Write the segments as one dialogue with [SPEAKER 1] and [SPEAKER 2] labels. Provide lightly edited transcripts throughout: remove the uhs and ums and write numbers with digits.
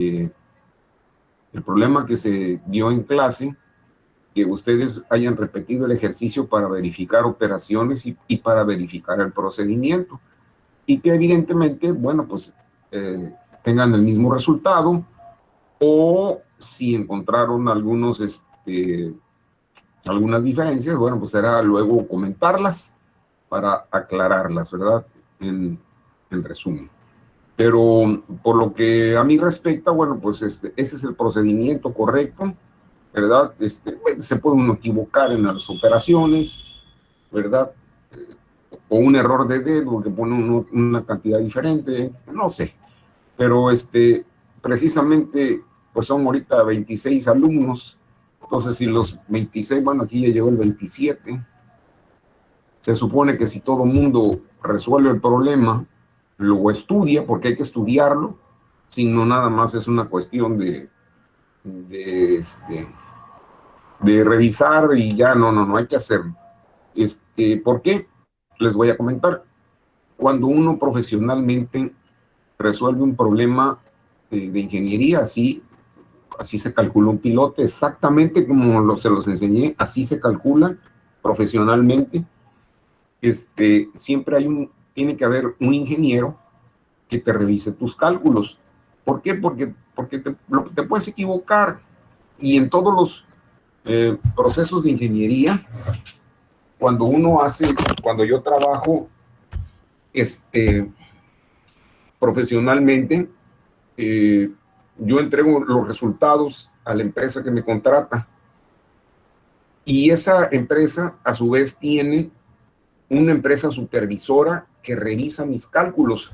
[SPEAKER 1] el problema que se dio en clase, que ustedes hayan repetido el ejercicio para verificar operaciones y para verificar el procedimiento. Y que evidentemente, bueno, pues tengan el mismo resultado, o si encontraron algunas diferencias, bueno, pues será luego comentarlas para aclararlas, ¿verdad? En resumen. Pero por lo que a mí respecta, bueno, pues ese es el procedimiento correcto, ¿verdad? Se puede uno equivocar en las operaciones, ¿verdad? O un error de dedo que pone una cantidad diferente, no sé. Pero precisamente, pues son ahorita 26 alumnos, entonces si los 26, bueno, aquí ya llegó el 27, se supone que si todo el mundo resuelve el problema, lo estudia, porque hay que estudiarlo, si no nada más es una cuestión de, de revisar y ya, no hay que hacerlo. ¿Por qué? Les voy a comentar. Cuando uno profesionalmente resuelve un problema de ingeniería, así se calcula un pilote, exactamente como se los enseñé, así se calcula profesionalmente. Siempre tiene que haber un ingeniero que te revise tus cálculos. ¿Por qué? Porque te puedes equivocar, y en todos los procesos de ingeniería, cuando yo trabajo profesionalmente, yo entrego los resultados a la empresa que me contrata, y esa empresa a su vez tiene una empresa supervisora que revisa mis cálculos,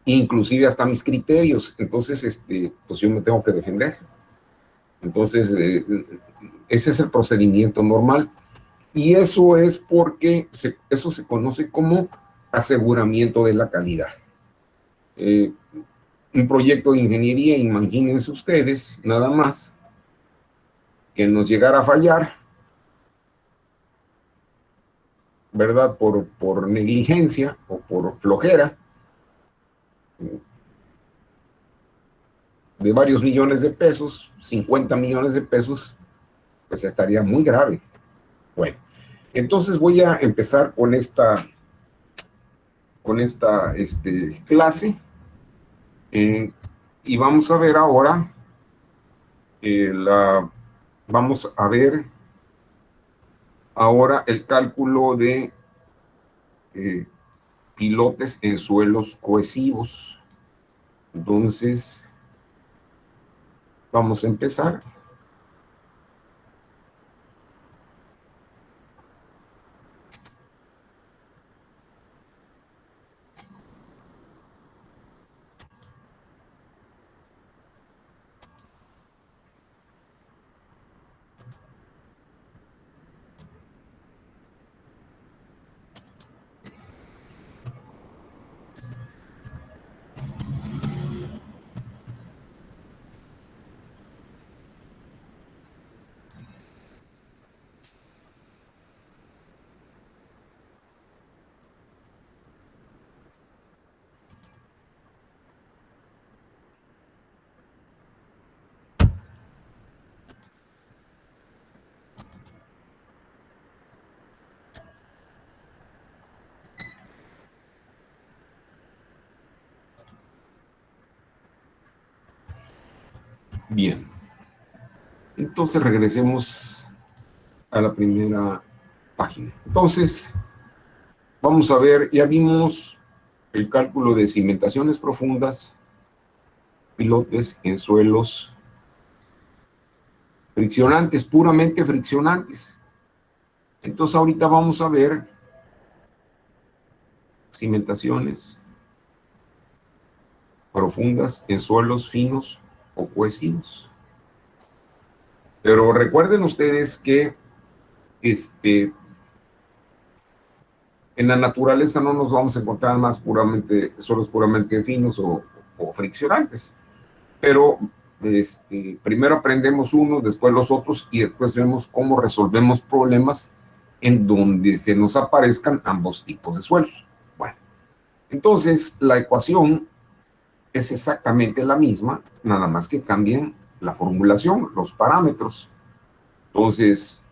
[SPEAKER 1] inclusive hasta mis criterios. Entonces, pues yo me tengo que defender. Entonces, ese es el procedimiento normal, y eso es porque eso se conoce como aseguramiento de la calidad. Un proyecto de ingeniería, imagínense ustedes, nada más, que nos llegara a fallar, ¿verdad? Por negligencia o por flojera, de varios millones de pesos, 50 millones de pesos, pues estaría muy grave. Bueno, entonces voy a empezar con esta clase, y vamos a ver ahora, vamos a ver ahora el cálculo de pilotes en suelos cohesivos. Entonces, vamos a empezar. Bien, entonces regresemos a la primera página. Entonces, vamos a ver, ya vimos el cálculo de cimentaciones profundas, pilotes en suelos friccionantes, puramente friccionantes. Entonces ahorita vamos a ver cimentaciones profundas en suelos finos o cohesivos. Pero recuerden ustedes que en la naturaleza no nos vamos a encontrar suelos puramente finos o friccionantes. Pero primero aprendemos uno, después los otros, y después vemos cómo resolvemos problemas en donde se nos aparezcan ambos tipos de suelos. Bueno, entonces la ecuación es exactamente la misma, nada más que cambian la formulación, los parámetros. Entonces,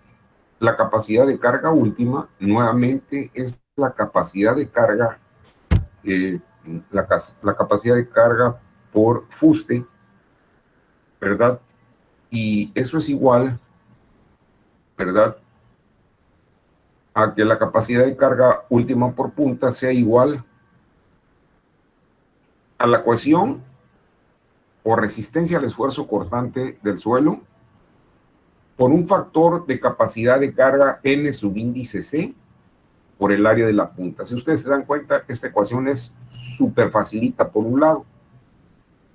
[SPEAKER 1] la capacidad de carga última nuevamente es la capacidad de carga, eh, la capacidad de carga por fuste, ¿verdad? Y eso es igual, ¿verdad? A que la capacidad de carga última por punta sea igual a la cohesión o resistencia al esfuerzo cortante del suelo por un factor de capacidad de carga N subíndice C por el área de la punta. Si ustedes se dan cuenta, esta ecuación es súper facilita por un lado.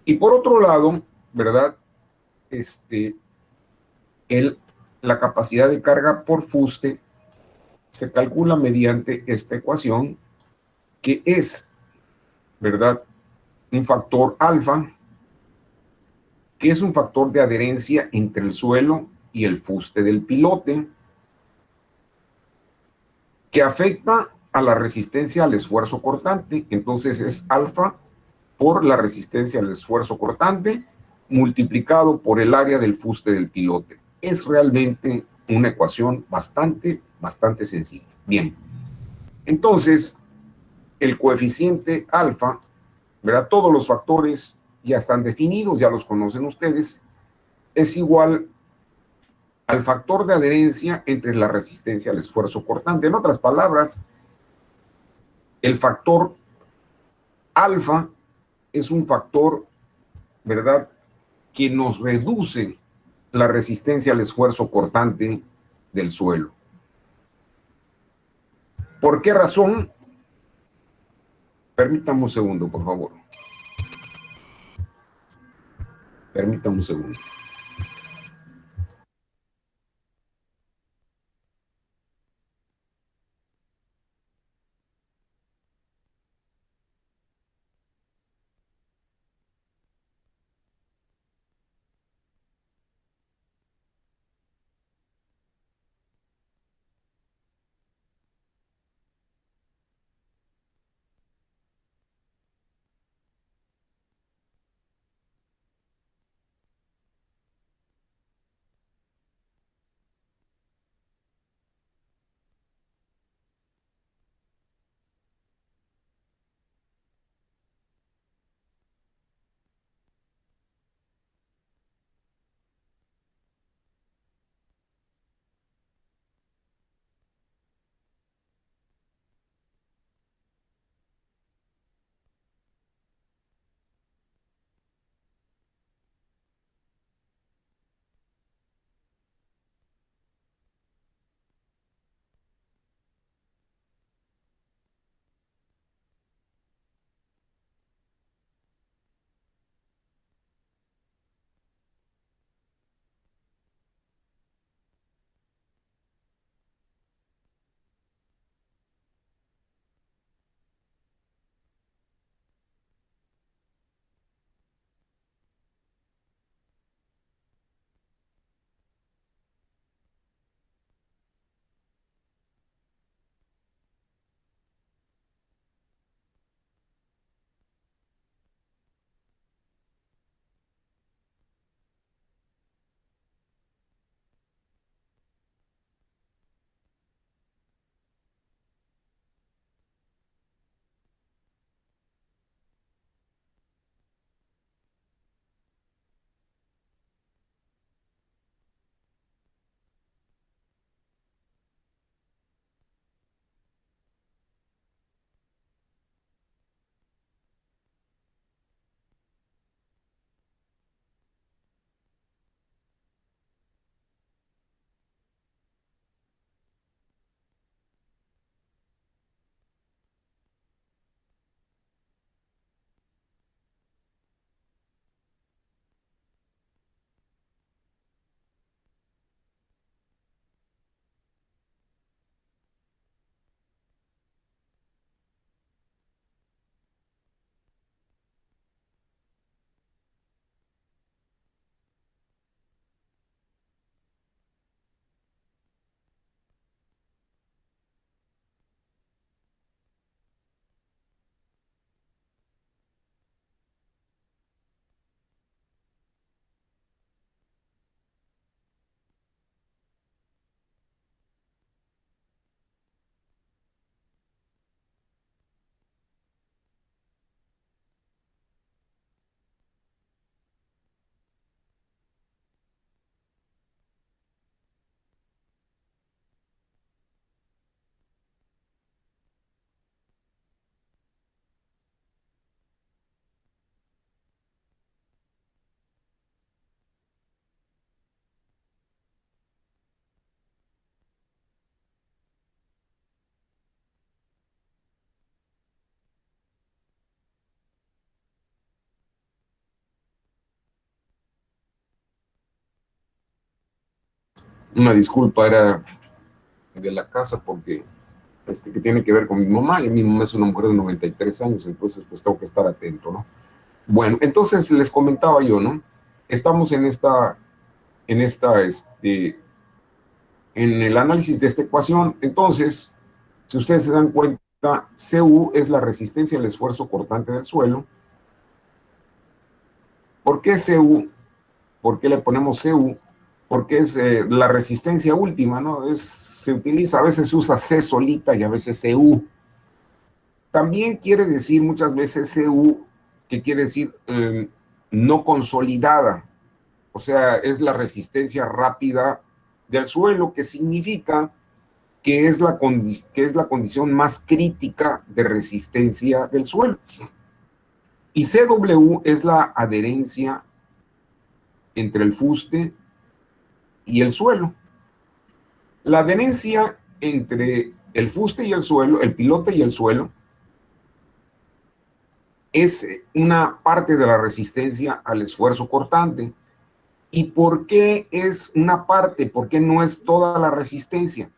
[SPEAKER 1] Y por otro lado, ¿verdad? Este, el, la capacidad de carga por fuste se calcula mediante esta ecuación que es, ¿verdad? Un factor alfa, que es un factor de adherencia entre el suelo y el fuste del pilote, que afecta a la resistencia al esfuerzo cortante. Entonces es alfa por la resistencia al esfuerzo cortante multiplicado por el área del fuste del pilote. Es realmente una ecuación bastante sencilla. Bien, entonces el coeficiente alfa, ¿verdad? Todos los factores ya están definidos, ya los conocen ustedes, es igual al factor de adherencia entre la resistencia al esfuerzo cortante. En otras palabras, el factor alfa es un factor, ¿verdad?, que nos reduce la resistencia al esfuerzo cortante del suelo. ¿Por qué razón? Permítame un segundo, por favor. Permítame un segundo. Una disculpa, era de la casa porque que tiene que ver con mi mamá, y mi mamá es una mujer de 93 años, entonces pues tengo que estar atento, ¿no? Bueno, entonces les comentaba yo, ¿no? Estamos en el análisis de esta ecuación. Entonces, si ustedes se dan cuenta, CU es la resistencia al esfuerzo cortante del suelo. ¿Por qué CU? ¿Por qué le ponemos CU? Porque es la resistencia última, ¿no? Se utiliza, a veces se usa C solita y a veces CU. También quiere decir muchas veces CU, que quiere decir no consolidada. O sea, es la resistencia rápida del suelo, que significa que es la condición más crítica de resistencia del suelo. Y CW es la adherencia entre el fuste y el suelo. La adherencia entre el fuste y el suelo, el pilote y el suelo, es una parte de la resistencia al esfuerzo cortante. ¿Y por qué es una parte? ¿Por qué no es toda la resistencia?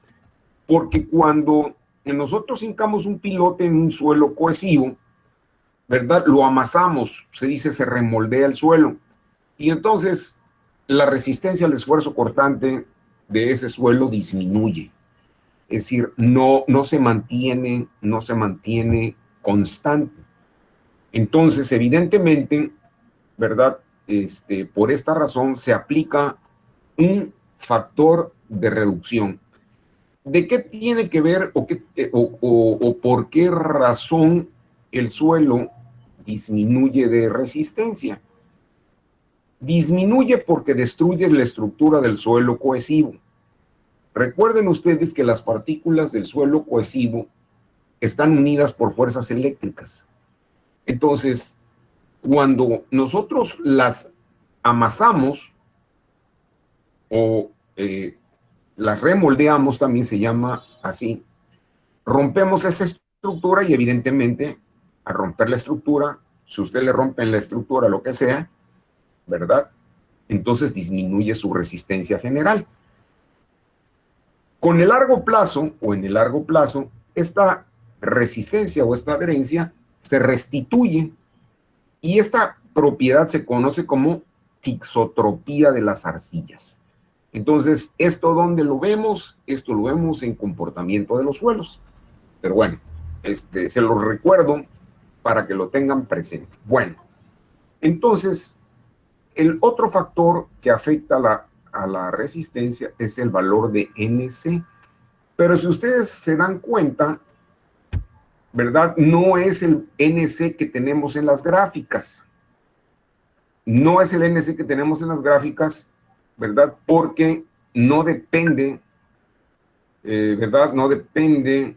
[SPEAKER 1] Porque cuando nosotros hincamos un pilote en un suelo cohesivo, ¿verdad? Lo amasamos, se dice se remoldea el suelo. Y entonces la resistencia al esfuerzo cortante de ese suelo disminuye. Es decir, no se mantiene constante. Entonces, evidentemente, ¿verdad? Por esta razón se aplica un factor de reducción. ¿De qué tiene que ver o por qué razón el suelo disminuye de resistencia? Disminuye porque destruye la estructura del suelo cohesivo. Recuerden ustedes que las partículas del suelo cohesivo están unidas por fuerzas eléctricas. Entonces, cuando nosotros las amasamos o las remoldeamos, también se llama así, rompemos esa estructura y evidentemente al romper la estructura, si usted le rompe la estructura, lo que sea, ¿verdad? Entonces disminuye su resistencia general. Con el largo plazo o en el largo plazo, esta resistencia o esta adherencia se restituye y esta propiedad se conoce como tixotropía de las arcillas. Entonces, ¿esto dónde lo vemos? Esto lo vemos en comportamiento de los suelos. Pero bueno, se los recuerdo para que lo tengan presente. Bueno, entonces, el otro factor que afecta a la resistencia es el valor de NC. Pero si ustedes se dan cuenta, ¿verdad? No es el NC que tenemos en las gráficas. No es el NC que tenemos en las gráficas, ¿verdad? Porque no depende, ¿verdad? No depende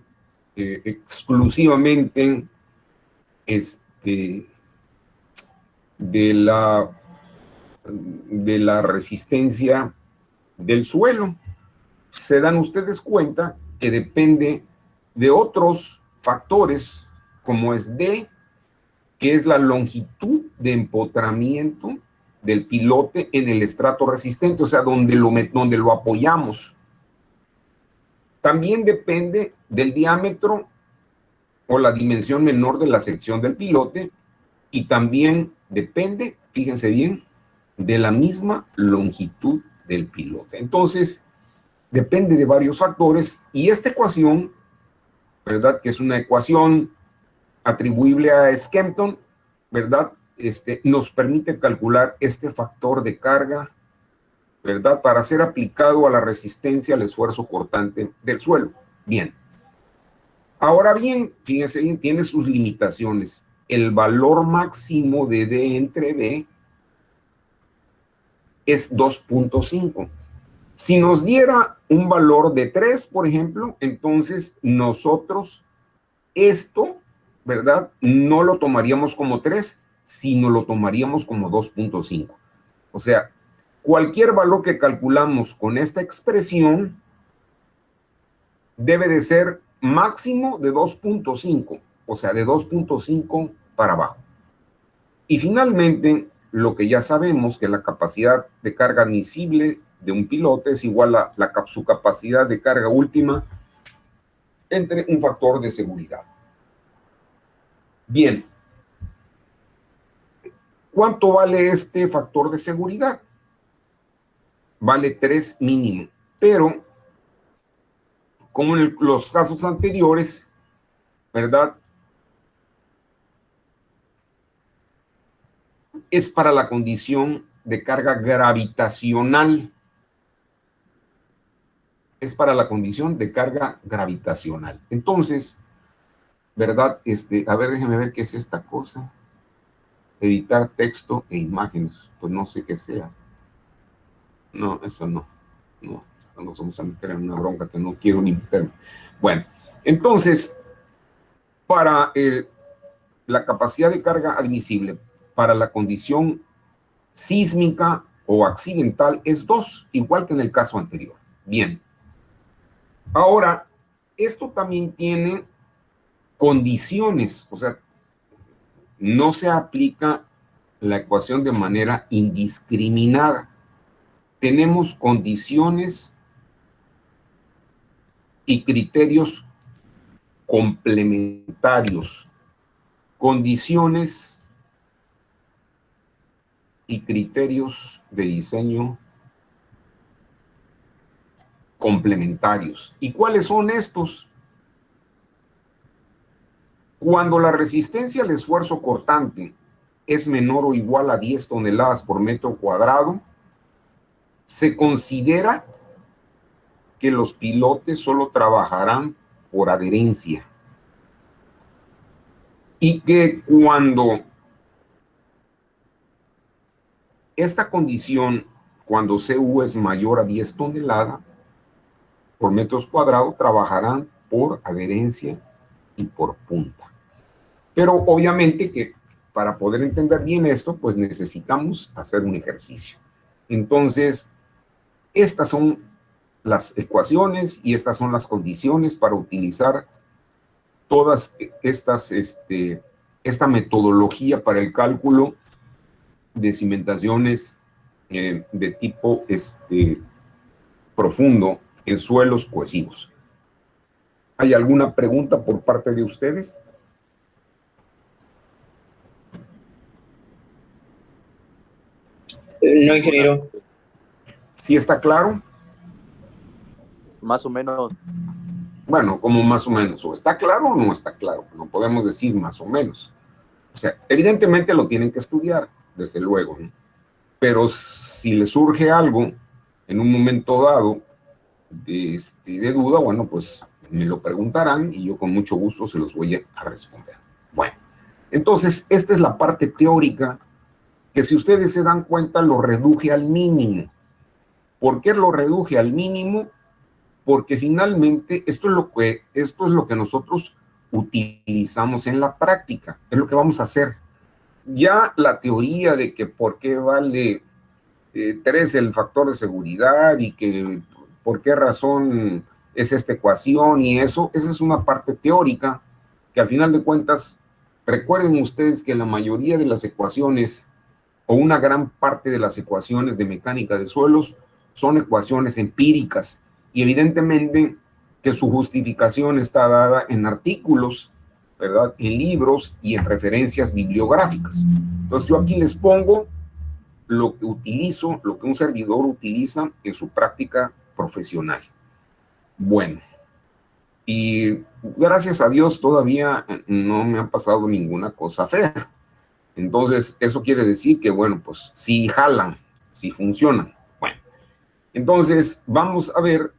[SPEAKER 1] exclusivamente de la resistencia del suelo. Se dan ustedes cuenta que depende de otros factores, como es D, que es la longitud de empotramiento del pilote en el estrato resistente, o sea, donde lo apoyamos. También depende del diámetro o la dimensión menor de la sección del pilote, y también depende, fíjense bien, de la misma longitud del pilote. Entonces, depende de varios factores, y esta ecuación, ¿verdad? Que es una ecuación atribuible a Skempton, ¿verdad? Nos permite calcular este factor de carga, ¿verdad? Para ser aplicado a la resistencia al esfuerzo cortante del suelo. Bien. Ahora bien, fíjense bien, tiene sus limitaciones. El valor máximo de D entre B es 2.5. Si nos diera un valor de 3, por ejemplo, entonces nosotros esto, ¿verdad? No lo tomaríamos como 3, sino lo tomaríamos como 2.5. O sea, cualquier valor que calculamos con esta expresión debe de ser máximo de 2.5, o sea, de 2.5 para abajo. Y finalmente, lo que ya sabemos, que la capacidad de carga admisible de un pilote es igual a su capacidad de carga última entre un factor de seguridad. Bien, ¿cuánto vale este factor de seguridad? Vale 3 mínimo, pero como en los casos anteriores, ¿verdad? Es para la condición de carga gravitacional. Es para la condición de carga gravitacional. Entonces, ¿verdad? A ver, déjenme ver qué es esta cosa. Editar texto e imágenes. Pues no sé qué sea. No, eso no. No, no nos vamos a meter en una bronca que no quiero ni meterme. Bueno, entonces, para la capacidad de carga admisible para la condición sísmica o accidental es 2, igual que en el caso anterior. Bien. Ahora, esto también tiene condiciones, o sea, no se aplica la ecuación de manera indiscriminada. Tenemos condiciones y criterios complementarios. Condiciones y criterios de diseño complementarios. ¿Y cuáles son estos? Cuando la resistencia al esfuerzo cortante es menor o igual a 10 toneladas por metro cuadrado, se considera que los pilotes solo trabajarán por adherencia. Y que cuando esta condición, cuando CU es mayor a 10 toneladas por metros cuadrados, trabajarán por adherencia y por punta. Pero obviamente que para poder entender bien esto, pues necesitamos hacer un ejercicio. Entonces, estas son las ecuaciones y estas son las condiciones para utilizar todas estas, esta metodología para el cálculo de cimentaciones de tipo profundo en suelos cohesivos. ¿Hay alguna pregunta por parte de ustedes?
[SPEAKER 2] No, ingeniero.
[SPEAKER 1] ¿Sí está claro?
[SPEAKER 3] Más o menos.
[SPEAKER 1] Bueno, como más o menos, o está claro o no está claro, no podemos decir más o menos. O sea, evidentemente lo tienen que estudiar, desde luego, ¿no? Pero si les surge algo en un momento dado de duda, bueno, pues me lo preguntarán y yo con mucho gusto se los voy a responder. Bueno, entonces esta es la parte teórica que, si ustedes se dan cuenta, lo reduje al mínimo. ¿Por qué lo reduje al mínimo? Porque finalmente esto es lo que nosotros utilizamos en la práctica, es lo que vamos a hacer. Ya la teoría de que por qué vale 3 el factor de seguridad y que por qué razón es esta ecuación y eso, esa es una parte teórica que al final de cuentas, recuerden ustedes que la mayoría de las ecuaciones o una gran parte de las ecuaciones de mecánica de suelos son ecuaciones empíricas y evidentemente que su justificación está dada en artículos, ¿verdad? En libros y en referencias bibliográficas. Entonces yo aquí les pongo lo que utilizo, lo que un servidor utiliza en su práctica profesional. Bueno, y gracias a Dios todavía no me ha pasado ninguna cosa fea. Entonces, eso quiere decir que, bueno, pues sí jalan, sí funcionan. Bueno, entonces vamos a ver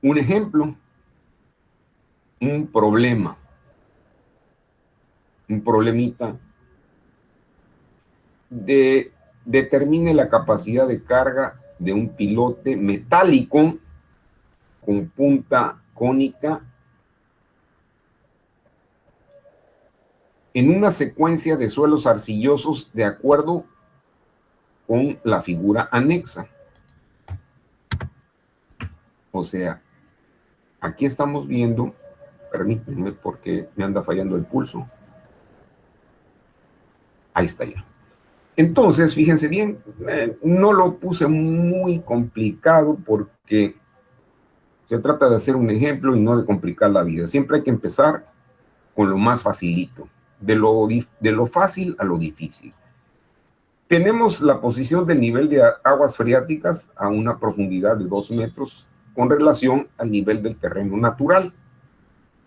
[SPEAKER 1] un ejemplo, un problema, un problemita determine la capacidad de carga de un pilote metálico con punta cónica en una secuencia de suelos arcillosos de acuerdo con la figura anexa. O sea, aquí estamos viendo, permítanme porque me anda fallando el pulso. Ahí está ya. Entonces, fíjense bien, no lo puse muy complicado porque se trata de hacer un ejemplo y no de complicar la vida. Siempre hay que empezar con lo más facilito, de lo fácil a lo difícil. Tenemos la posición del nivel de aguas freáticas a una profundidad de 2 metros con relación al nivel del terreno natural.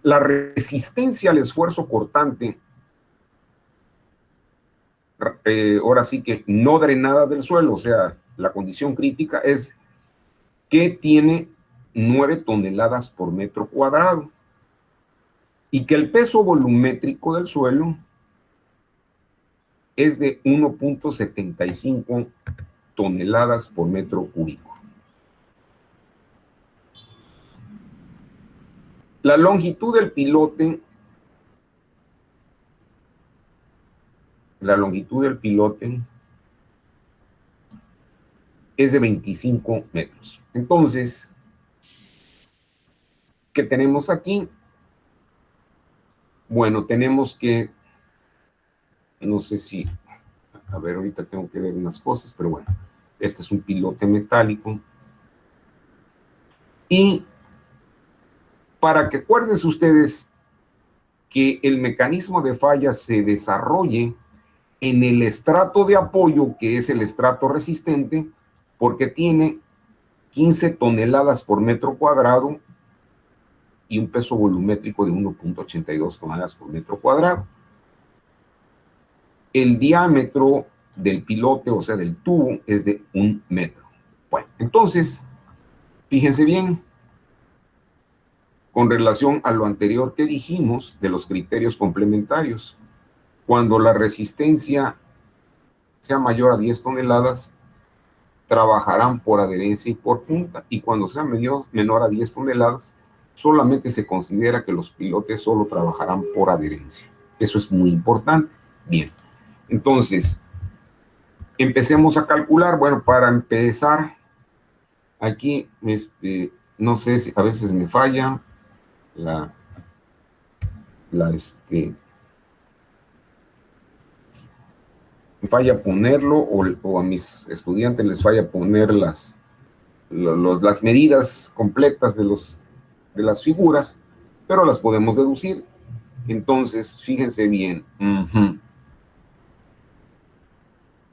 [SPEAKER 1] La resistencia al esfuerzo cortante, ahora sí que no drenada del suelo, o sea, la condición crítica es que tiene 9 toneladas por metro cuadrado y que el peso volumétrico del suelo es de 1.75 toneladas por metro cúbico. La longitud del pilote, es de 25 metros. Entonces, ¿qué tenemos aquí? Bueno, tenemos que, no sé si, a ver, ahorita tengo que ver unas cosas, pero bueno, este es un pilote metálico. Y para que acuerden ustedes que el mecanismo de falla se desarrolle en el estrato de apoyo, que es el estrato resistente, porque tiene 15 toneladas por metro cuadrado y un peso volumétrico de 1.82 toneladas por metro cuadrado. El diámetro del pilote, o sea, del tubo, es de 1 metro. Bueno, entonces, fíjense bien, con relación a lo anterior que dijimos de los criterios complementarios, cuando la resistencia sea mayor a 10 toneladas, trabajarán por adherencia y por punta, y cuando sea menor a 10 toneladas, solamente se considera que los pilotes solo trabajarán por adherencia. Eso es muy importante. Bien, entonces, empecemos a calcular. Bueno, para empezar, aquí, no sé si a veces me falla me falla ponerlo, o a mis estudiantes les falla poner las medidas completas de las figuras, pero las podemos deducir. Entonces, fíjense bien.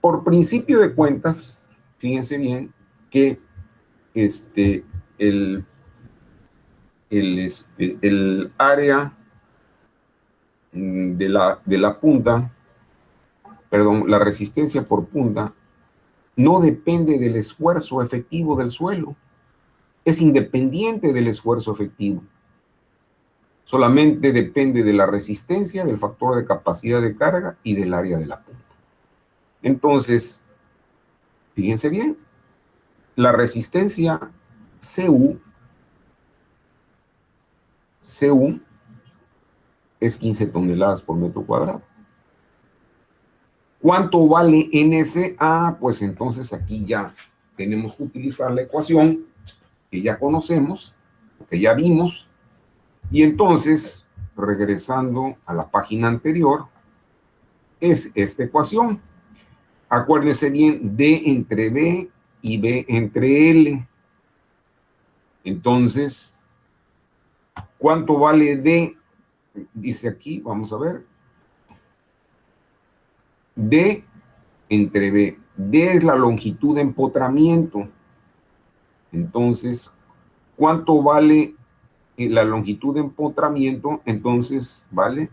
[SPEAKER 1] Por principio de cuentas, fíjense bien que el área de la punta, perdón, la resistencia por punta, no depende del esfuerzo efectivo del suelo, es independiente del esfuerzo efectivo. Solamente depende de la resistencia, del factor de capacidad de carga y del área de la punta. Entonces, fíjense bien, la resistencia CU es 15 toneladas por metro cuadrado. ¿Cuánto vale NS? Pues entonces aquí ya tenemos que utilizar la ecuación que ya conocemos, que ya vimos, y entonces, regresando a la página anterior, es esta ecuación. Acuérdense bien, D entre B y B entre L. Entonces, ¿cuánto vale D? Dice aquí, vamos a ver. D entre B. D es la longitud de empotramiento. Entonces, ¿cuánto vale la longitud de empotramiento? Entonces, vale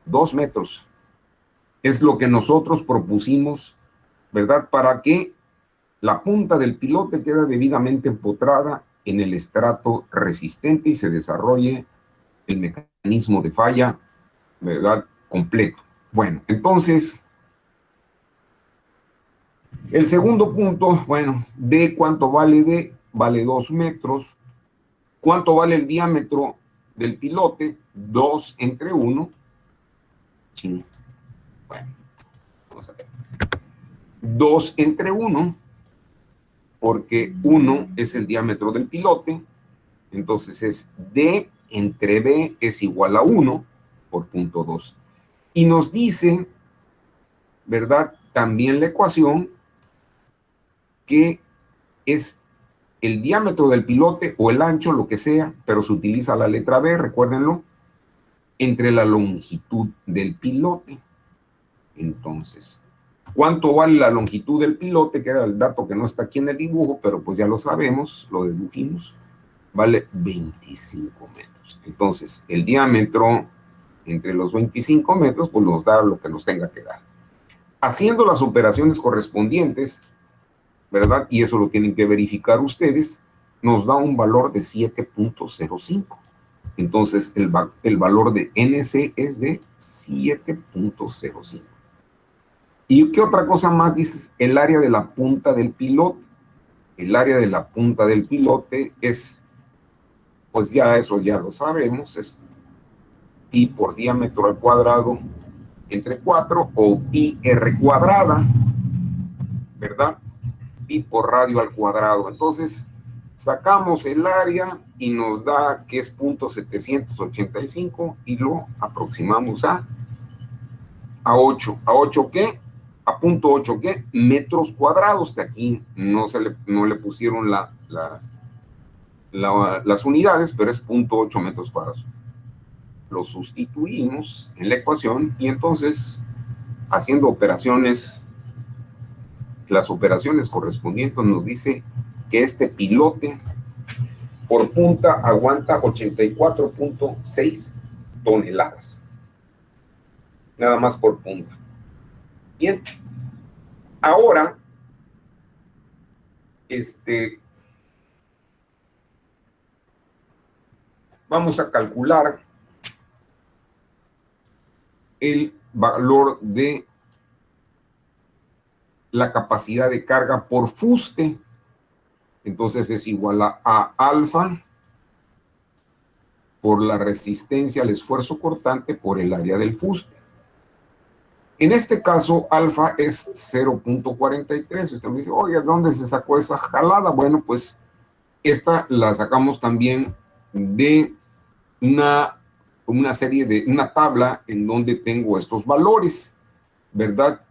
[SPEAKER 1] 2 metros. Es lo que nosotros propusimos, ¿verdad? Para que la punta del pilote quede debidamente empotrada en el estrato resistente y se desarrolle el mecanismo de falla, ¿verdad? Completo. Bueno, entonces, el segundo punto, bueno, D, ¿cuánto vale D? Vale 2 metros. ¿Cuánto vale el diámetro del pilote? 2 entre 1. Bueno, vamos a ver. 2 entre 1, porque 1 es el diámetro del pilote, entonces es D entre B es igual a 1 por punto 2. Y nos dice, ¿verdad?, también la ecuación que es el diámetro del pilote o el ancho, lo que sea, pero se utiliza la letra B, recuérdenlo, entre la longitud del pilote. Entonces, ¿cuánto vale la longitud del pilote? Que era el dato que no está aquí en el dibujo, pero pues ya lo sabemos, lo dedujimos. Vale 25 metros. Entonces, el diámetro entre los 25 metros, pues nos da lo que nos tenga que dar. Haciendo las operaciones correspondientes, ¿verdad? Y eso lo tienen que verificar ustedes, nos da un valor de 7.05. Entonces, el valor de NC es de 7.05. ¿Y qué otra cosa más dices? El área de la punta del pilote. El área de la punta del pilote es, pues ya eso ya lo sabemos, es pi por diámetro al cuadrado entre 4 o pi r cuadrada, ¿verdad? Pi por radio al cuadrado. Entonces, sacamos el área y nos da que es 0.785 y lo aproximamos a 8. ¿A 8 qué? A 0.8 qué? Metros cuadrados, que aquí no le pusieron las unidades, pero es 0.8 metros cuadrados. Lo sustituimos en la ecuación y entonces, haciendo operaciones, las operaciones correspondientes, nos dice que este pilote por punta aguanta 84.6 toneladas. Nada más por punta. Bien. Ahora, vamos a calcular el valor de la capacidad de carga por fuste. Entonces es igual a alfa por la resistencia al esfuerzo cortante por el área del fuste. En este caso, alfa es 0.43. Usted me dice, oye, ¿dónde se sacó esa jalada? Bueno, pues esta la sacamos también de una tabla en donde tengo estos valores, ¿verdad?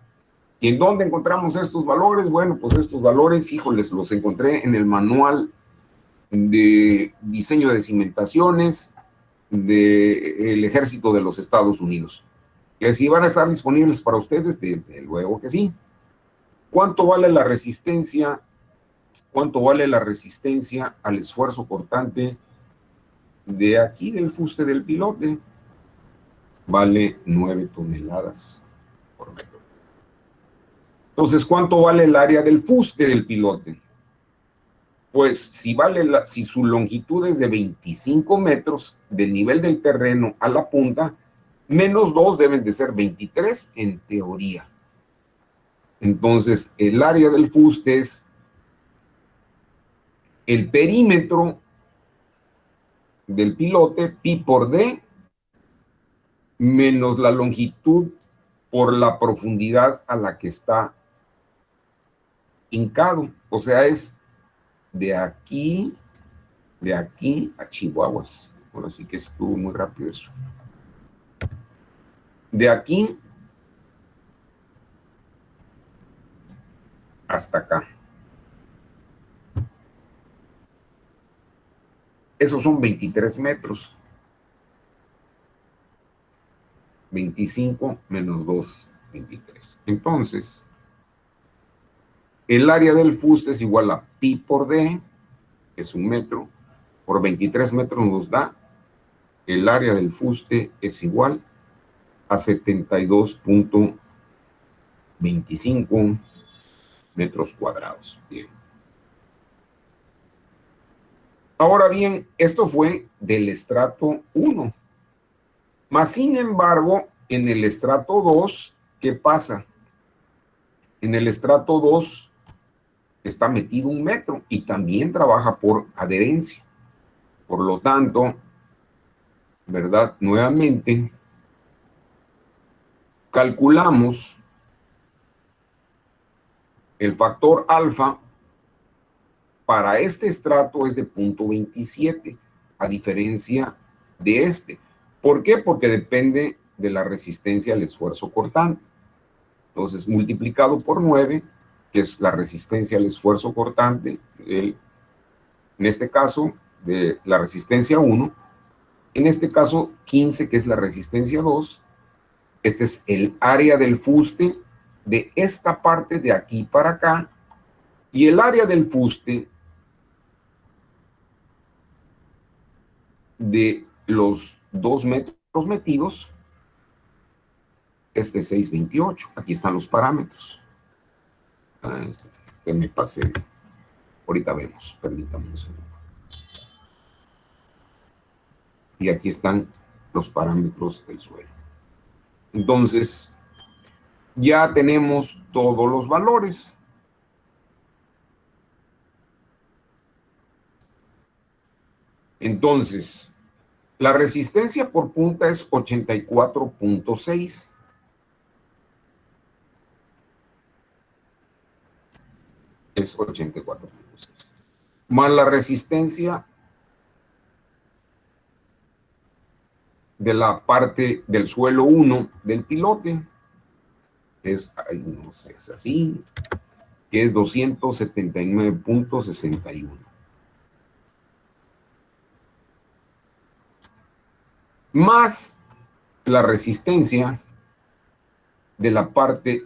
[SPEAKER 1] ¿Y en dónde encontramos estos valores? Bueno, pues estos valores, híjoles, los encontré en el manual de diseño de cimentaciones del Ejército de los Estados Unidos. Que si van a estar disponibles para ustedes, desde luego que sí. ¿Cuánto vale la resistencia? ¿Cuánto vale la resistencia al esfuerzo cortante de aquí del fuste del pilote? Vale 9 toneladas por metro. Entonces, ¿cuánto vale el área del fuste del pilote? Pues si su longitud es de 25 metros del nivel del terreno a la punta, menos 2 deben de ser 23 en teoría. Entonces, el área del fuste es el perímetro del pilote, pi por d, menos la longitud por la profundidad a la que está hincado. O sea, es de aquí a Chihuahuas. Ahora sí que estuvo muy rápido eso. De aquí hasta acá. Esos son 23 metros. 25 menos 2, 23. Entonces, el área del fuste es igual a pi por d, que es 1 metro, por 23 metros nos da, el área del fuste es igual a 72.25 metros cuadrados. Bien. Ahora bien, esto fue del estrato 1. Más sin embargo, en el estrato 2, ¿qué pasa? En el estrato 2 está metido 1 metro y también trabaja por adherencia. Por lo tanto, ¿verdad? Nuevamente, calculamos el factor alfa para este estrato es de 0.27, a diferencia de este. ¿Por qué? Porque depende de la resistencia al esfuerzo cortante. Entonces, multiplicado por 9, que es la resistencia al esfuerzo cortante, en este caso, de la resistencia 1, en este caso 15, que es la resistencia 2, este es el área del fuste de esta parte de aquí para acá, y el área del fuste de los 2 metros metidos es de 6,28. Aquí están los parámetros. Me pasé. Ahorita vemos, permítame un segundo. Y aquí están los parámetros del suelo. Entonces, ya tenemos todos los valores. Entonces, la resistencia por punta es 84,6. Es 84,6. Más la resistencia de la parte del suelo 1 del pilote, es, no sé, es así, que es 279,61. Más la resistencia de la parte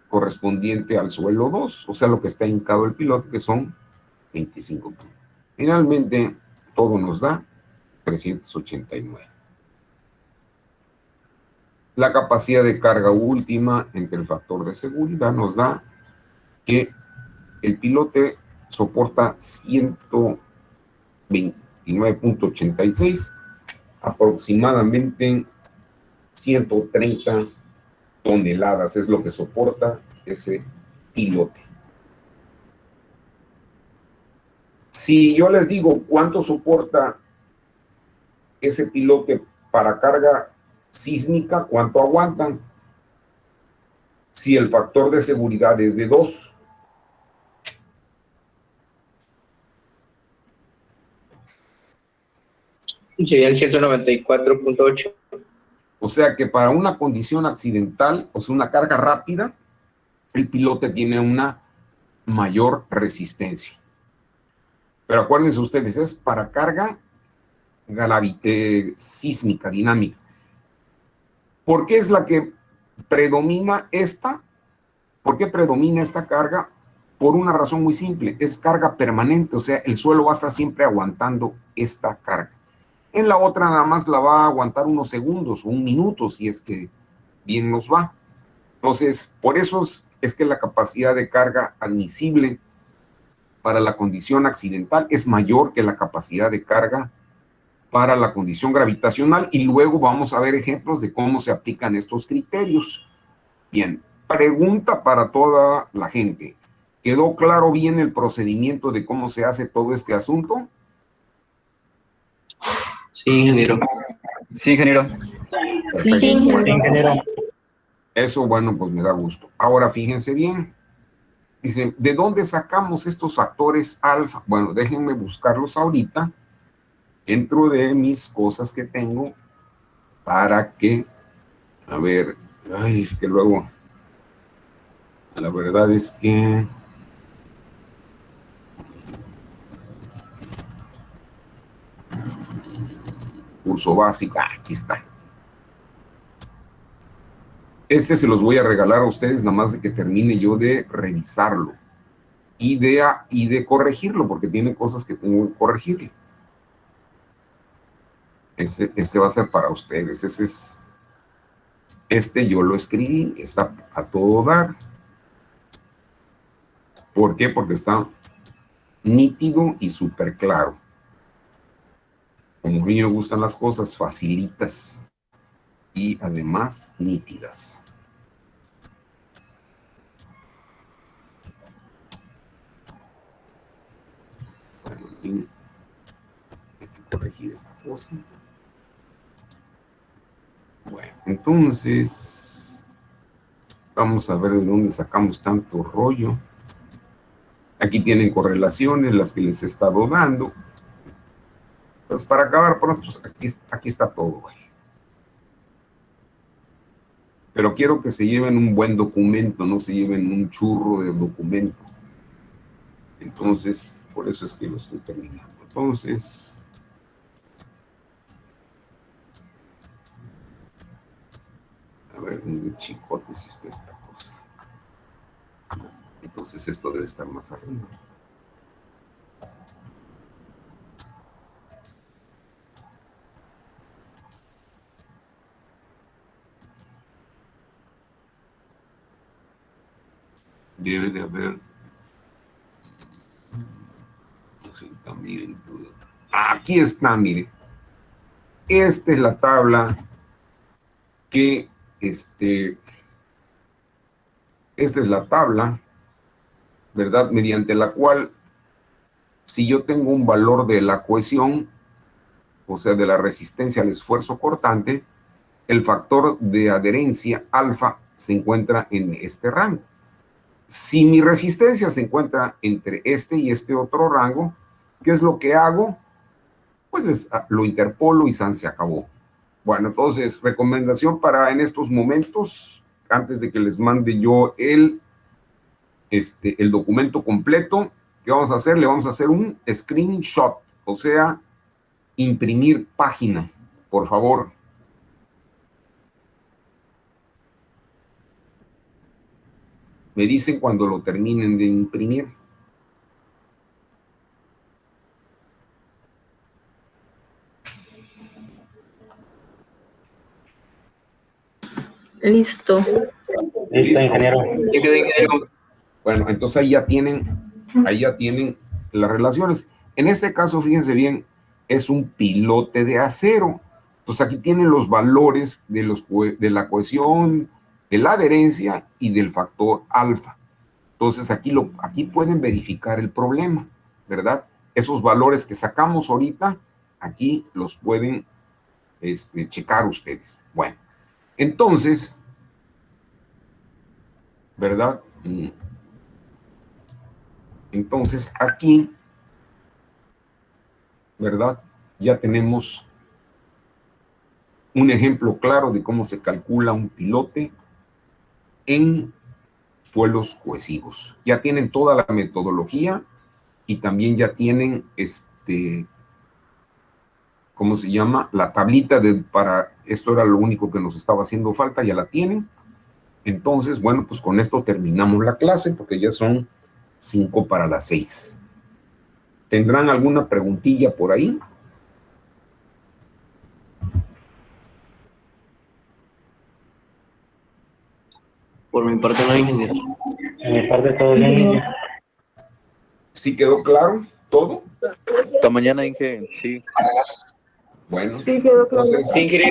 [SPEAKER 1] correspondiente al suelo 2, o sea, lo que está hincado el piloto, que son 25 puntos. Finalmente, todo nos da 389. La capacidad de carga última entre el factor de seguridad nos da que el pilote soporta 129,86, aproximadamente 130 toneladas es lo que soporta ese pilote. Si yo les digo cuánto soporta ese pilote para carga sísmica, ¿cuánto aguantan? Si el factor de seguridad es de 2.
[SPEAKER 2] Serían 194,8.
[SPEAKER 1] O sea que para una condición accidental, o sea, una carga rápida, el pilote tiene una mayor resistencia. Pero acuérdense ustedes, es para carga sísmica, dinámica. ¿Por qué es la que predomina esta? ¿Por qué predomina esta carga? Por una razón muy simple, es carga permanente, o sea, el suelo va a estar siempre aguantando esta carga. En la otra nada más la va a aguantar unos segundos o un minuto, si es que bien nos va. Entonces, por eso es que la capacidad de carga admisible para la condición accidental es mayor que la capacidad de carga para la condición gravitacional, y luego vamos a ver ejemplos de cómo se aplican estos criterios. Bien, pregunta para toda la gente. ¿Quedó claro bien el procedimiento de cómo se hace todo este asunto?
[SPEAKER 2] Sí, ingeniero.
[SPEAKER 4] Sí, ingeniero.
[SPEAKER 1] Perfecto.
[SPEAKER 5] Sí, ingeniero.
[SPEAKER 1] Eso, bueno, pues me da gusto. Ahora, fíjense bien. Dicen, ¿de dónde sacamos estos factores alfa? Bueno, déjenme buscarlos ahorita dentro de mis cosas que tengo para que, a ver, ay, es que luego, la verdad es que curso básico, aquí está. Este se los voy a regalar a ustedes nada más de que termine yo de revisarlo y de corregirlo, porque tiene cosas que tengo que corregirle. Este va a ser para ustedes. Este yo lo escribí, está a todo dar. ¿Por qué? Porque está nítido y súper claro. Como a mí me gustan las cosas facilitas y además nítidas. Bueno, hay que corregir esta cosa. Bueno, entonces vamos a ver de dónde sacamos tanto rollo. Aquí tienen correlaciones, las que les he estado dando. Pues para acabar pronto, pues aquí está todo. Pero quiero que se lleven un buen documento, no se lleven un churro de documento. Entonces, por eso es que lo estoy terminando. Entonces, a ver, un chicote si está esta cosa. Entonces esto debe estar más arriba. Debe de haber asentamiento. Aquí está, mire. Esta es la tabla que, esta es la tabla, ¿verdad? Mediante la cual, si yo tengo un valor de la cohesión, o sea, de la resistencia al esfuerzo cortante, el factor de adherencia alfa se encuentra en este rango. Si mi resistencia se encuentra entre este y este otro rango, ¿qué es lo que hago? Pues lo interpolo y se acabó. Bueno, entonces, recomendación para en estos momentos, antes de que les mande yo el documento completo, ¿qué vamos a hacer? Le vamos a hacer un screenshot, o sea, imprimir página, por favor. Me dicen cuando lo terminen de imprimir.
[SPEAKER 4] Listo.
[SPEAKER 5] Listo, ingeniero.
[SPEAKER 2] Ya quedó, ingeniero.
[SPEAKER 1] Bueno, entonces ahí ya tienen las relaciones. En este caso, fíjense bien, es un pilote de acero. Entonces aquí tienen los valores de la cohesión, de la adherencia y del factor alfa. Entonces aquí pueden verificar el problema, ¿verdad? Esos valores que sacamos ahorita, aquí los pueden checar ustedes. Bueno, entonces, ¿verdad? Entonces aquí, ¿verdad? Ya tenemos un ejemplo claro de cómo se calcula un pilote en suelos cohesivos. Ya tienen toda la metodología y también ya tienen ¿cómo se llama? La tablita para esto era lo único que nos estaba haciendo falta, ya la tienen. Entonces, bueno, pues con esto terminamos la clase porque ya son 5 para las 6. ¿Tendrán alguna preguntilla por ahí?
[SPEAKER 2] Por mi parte no, ingeniero.
[SPEAKER 5] En mi parte todo bien, ingeniero.
[SPEAKER 1] ¿Sí quedó claro todo?
[SPEAKER 3] Hasta mañana, Inge. Sí.
[SPEAKER 1] Bueno,
[SPEAKER 4] Sí, quedó claro.
[SPEAKER 1] entonces...
[SPEAKER 2] Sí, ingeniero.